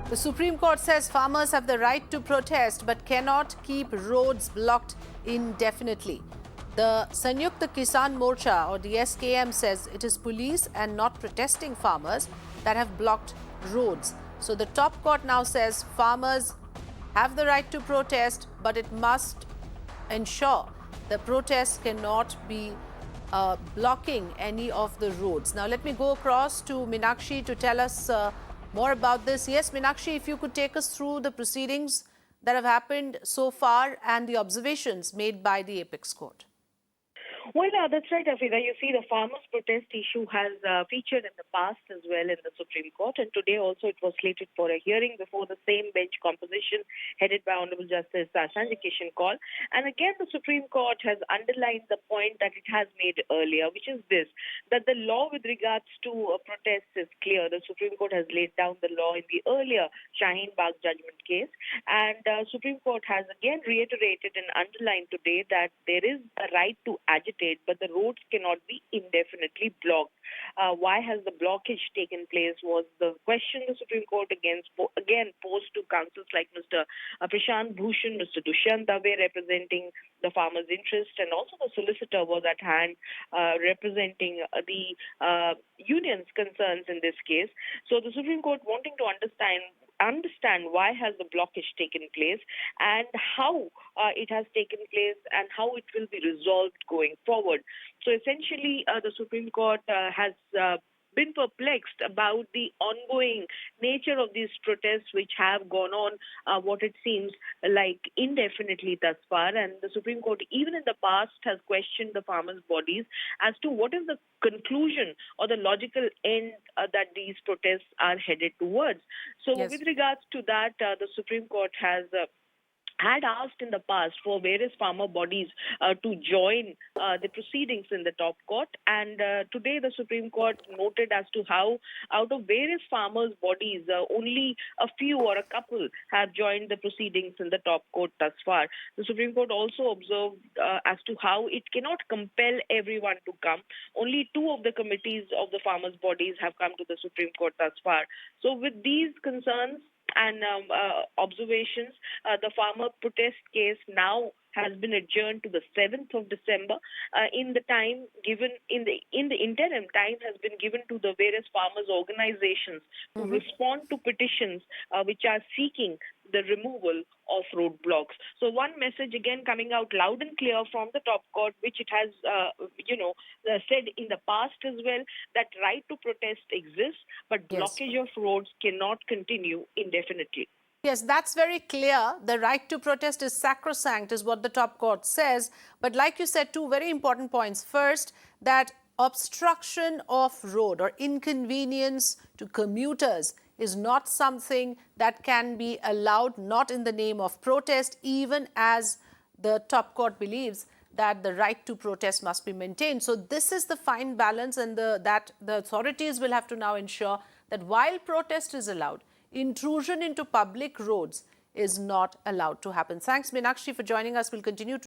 The Supreme Court says farmers have the right to protest but cannot keep roads blocked indefinitely. The Sanyukta Kisan Morcha or the SKM says it is police and not protesting farmers that have blocked roads. So the top court now says farmers have the right to protest, but it must ensure the protests cannot be blocking any of the roads. Now, let me go across to Minakshi to tell us more about this. Yes, Minakshi, if you could take us through the proceedings that have happened so far and the observations made by the Apex Court. Well, that's right, Afida. You see, the farmers' protest issue has featured in the past as well in the Supreme Court, and today also it was slated for a hearing before the same bench composition headed by Honorable Justice Sanjay Kishan Kaul. And again, the Supreme Court has underlined the point that it has made earlier, which is this, that the law with regards to protests is clear. The Supreme Court has laid down the law in the earlier Shaheen Bagh judgment case, and Supreme Court has again reiterated and underlined today that there is a right to agitate, but the roads cannot be indefinitely blocked. Why has the blockage taken place was the question the Supreme Court again posed to counsels like Mr. Prashant Bhushan, Mr. Dushyant Dave representing the farmers' interest, and also the solicitor was at hand representing the union's concerns in this case. So the Supreme Court wanting to understand why has the blockage taken place and how it has taken place and how it will be resolved going forward. So essentially, the Supreme Court has been perplexed about the ongoing nature of these protests which have gone on what it seems like indefinitely thus far, and the Supreme Court even in the past has questioned the farmers' bodies as to what is the conclusion or the logical end that these protests are headed towards. So Yes. with regards to that, the Supreme Court has had asked in the past for various farmer bodies to join the proceedings in the top court. And today the Supreme Court noted as to how out of various farmers' bodies, only a few or a couple have joined the proceedings in the top court thus far. The Supreme Court also observed as to how it cannot compel everyone to come. Only two of the committees of the farmers' bodies have come to the Supreme Court thus far. So with these concerns and observations, the farmer protest case now has been adjourned to the 7th of December. In the time given, in the interim, time has been given to the various farmers' organizations to respond to petitions which are seeking the removal of roadblocks. So one message again coming out loud and clear from the top court, which it has, said in the past as well, that right to protest exists, but Yes. blockage of roads cannot continue indefinitely. Yes, that's very clear. The right to protest is sacrosanct, is what the top court says. But like you said, two very important points. First, that obstruction of road or inconvenience to commuters is not something that can be allowed, not in the name of protest, even as the top court believes that the right to protest must be maintained. So this is the fine balance, and that the authorities will have to now ensure that while protest is allowed, intrusion into public roads is not allowed to happen. Thanks, Minakshi, for joining us. We'll continue to